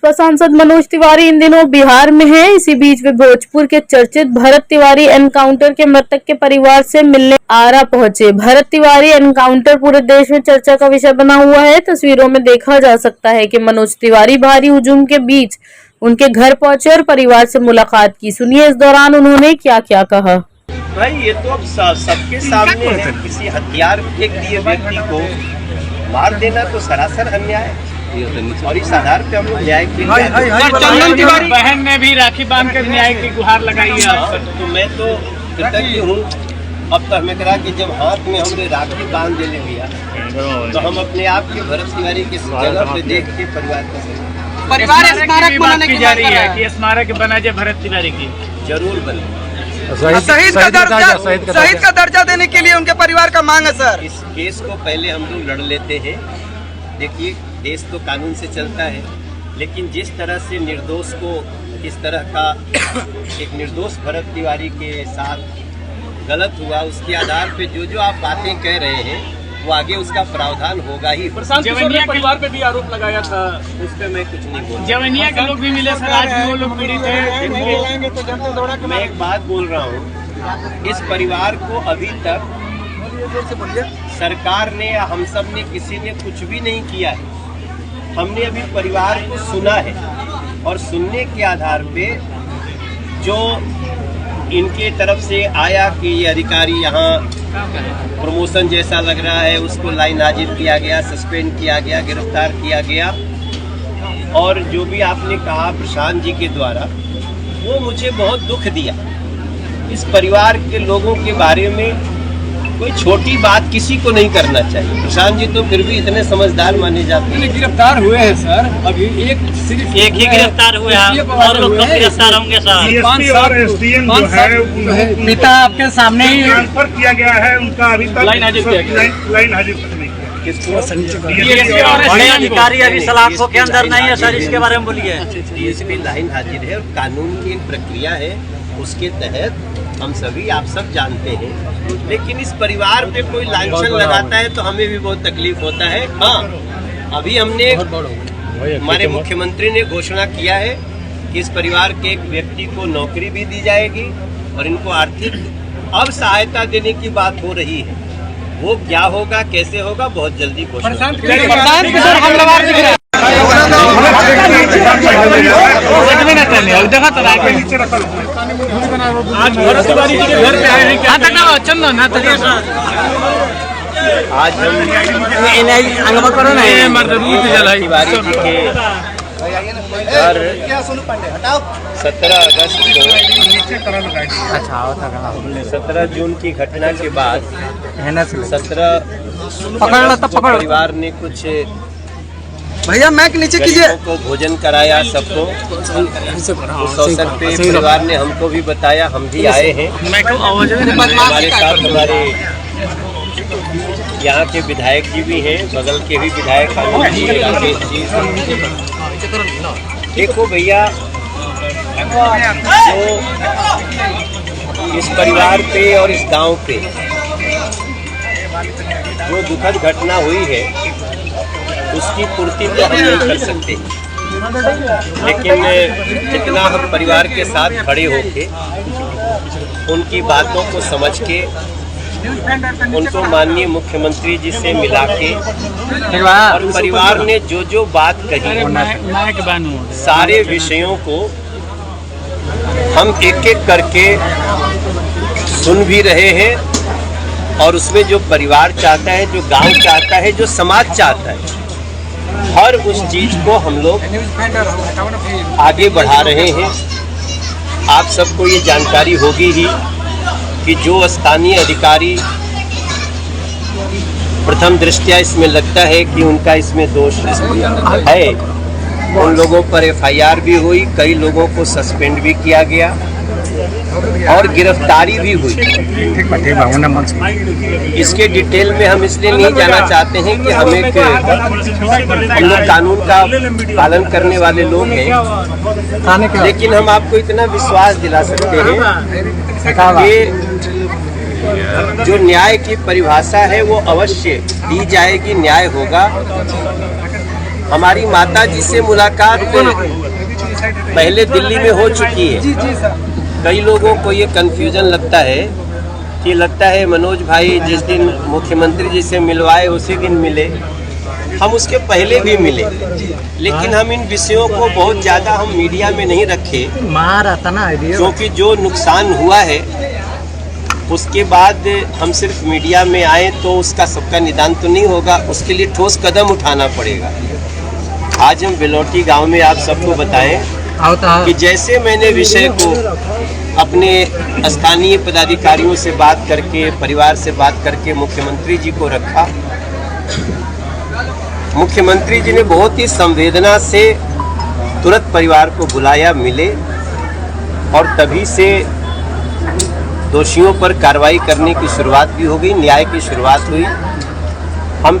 भाजपा सांसद मनोज तिवारी इन दिनों बिहार में हैं। इसी बीच वे भोजपुर के चर्चित भरत तिवारी एनकाउंटर के मृतक के परिवार से मिलने आरा पहुंचे। भरत तिवारी एनकाउंटर पूरे देश में चर्चा का विषय बना हुआ है। तस्वीरों में देखा जा सकता है कि मनोज तिवारी भारी हुजूम के बीच उनके घर पहुंचे और परिवार से मुलाकात की। सुनिए इस दौरान उन्होंने क्या क्या कहा। भाई ये तो अब सबके सामने है, किसी हथियार फेंक दिए व्यक्ति को मार देना तो सरासर अन्याय है और इस आधार पे हम लोग न्याय के लिए बहन ने भी राखी बांध कर न्याय की गुहार लगाई है। तो मैं तो कृतज्ञ हूँ। अब तो हमें करा कि जब हाथ में हमने राखी बांध दे लिया तो हम अपने आप के भरत तिवारी की जगह पे देख के परिवार स्मारक बनाने की जा रही है कि स्मारक बना जाए भरत तिवारी की, जरूर बने। शहीद का दर्जा देने के लिए उनके परिवार का मांग है सर। इस केस को पहले हम लोग लड़ लेते हैं। देखिए देश तो कानून से चलता है, लेकिन जिस तरह से निर्दोष को इस तरह का एक निर्दोष भरत तिवारी के साथ गलत हुआ, उसके आधार पे जो आप बातें कह रहे हैं वो आगे उसका प्रावधान होगा ही। जवनिया परिवार पे भी आरोप लगाया था, उस पर मैं कुछ नहीं बोल। जवनिया के लोग भी मिले सर, आज भी वो लोग पीड़ित हैं। मैं एक बात बोल रहा हूँ, इस परिवार को अभी तक सरकार ने या हम सब ने किसी ने कुछ भी नहीं किया है। हमने अभी परिवार को सुना है और सुनने के आधार पे जो इनके तरफ से आया कि ये अधिकारी यहाँ प्रमोशन जैसा लग रहा है, उसको लाइन हाजिर किया गया, सस्पेंड किया गया, गिरफ्तार किया गया। और जो भी आपने कहा प्रशांत जी के द्वारा, वो मुझे बहुत दुख दिया। इस परिवार के लोगों के बारे में कोई छोटी बात किसी को नहीं करना चाहिए। प्रशांत जी तो फिर भी इतने समझदार माने जाते हैं। गिरफ्तार हुए हैं सर, अभी सिर्फ एक ही गिरफ्तार हुए हैं और लोग कब गिरफ्तार होंगे सर? 5 और एसडीएम जो है पिता आपके सामने ही ट्रांसफर किया गया है, उनका अभी तक लाइन हाजिर तक नहीं किया। बड़े अधिकारी अभी सलाखों के अंदर नहीं है सर, इसके बारे में बोलिए। डीएसपी लाइन हाजिर है और कानून की एक प्रक्रिया है, उसके तहत हम सभी आप सब जानते हैं। लेकिन इस परिवार पे कोई लांछन लगाता है तो हमें भी बहुत तकलीफ होता है। हाँ, अभी हमने हमारे मुख्यमंत्री ने घोषणा किया है कि इस परिवार के एक व्यक्ति को नौकरी भी दी जाएगी और इनको आर्थिक अब सहायता देने की बात हो रही है। वो क्या होगा, कैसे होगा, बहुत जल्दी घोषणा। आज भरत तिवारी जी के घर पे आए हैं क्या? चंदन आज हम तिवारी जी के घर 17 अगस्त को 17 जून की घटना के बाद 17 परिवार ने कुछ भैया मैक नीचे कीजिए को भोजन कराया सबको। उस अवसर पे परिवार ने हमको भी बताया, हम भी आए हैं। हमारे साथ हमारे यहाँ के विधायक जी भी हैं, बगल के भी विधायक आनंद जी, राकेश जी। देखो भैया, जो इस परिवार पे और इस गांव पे जो दुखद घटना हुई है उसकी पूर्ति तो हम नहीं कर सकते, लेकिन जितना हम परिवार के साथ खड़े होके उनकी बातों को समझ के उनको माननीय मुख्यमंत्री जी से मिला के और परिवार ने जो बात कही, सारे विषयों को हम एक एक करके सुन भी रहे हैं और उसमें जो परिवार चाहता है, जो गांव चाहता है, जो समाज चाहता है, हर उस चीज को हम लोग आगे बढ़ा रहे हैं। आप सबको ये जानकारी होगी ही कि जो स्थानीय अधिकारी प्रथम दृष्टया इसमें लगता है कि उनका इसमें दोष है, उन लोगों पर एफआईआर भी हुई, कई लोगों को सस्पेंड भी किया गया और गिरफ्तारी भी हुई। इसके डिटेल में हम इसलिए नहीं जाना चाहते हैं कि हम लोग कानून का पालन करने वाले लोग हैं, लेकिन हम आपको इतना विश्वास दिला सकते हैं कि जो न्याय की परिभाषा है वो अवश्य दी जाएगी, न्याय होगा। हमारी माता जी से मुलाकात पहले दिल्ली में हो चुकी है। कई लोगों को ये कंफ्यूजन लगता है मनोज भाई जिस दिन मुख्यमंत्री जी से मिलवाए उसी दिन मिले। हम उसके पहले भी मिले, लेकिन हम इन विषयों को बहुत ज़्यादा हम मीडिया में नहीं रखे, क्योंकि जो नुकसान हुआ है उसके बाद हम सिर्फ मीडिया में आए तो उसका सबका निदान तो नहीं होगा, उसके लिए ठोस कदम उठाना पड़ेगा। आज हम बिलोटी गांव में आप सबको बताएं कि जैसे मैंने विषय को अपने स्थानीय पदाधिकारियों से बात करके, परिवार से बात करके मुख्यमंत्री जी को रखा, मुख्यमंत्री जी ने बहुत ही संवेदना से तुरंत परिवार को बुलाया, मिले और तभी से दोषियों पर कार्रवाई करने की शुरुआत भी हो गई, न्याय की शुरुआत हुई। हम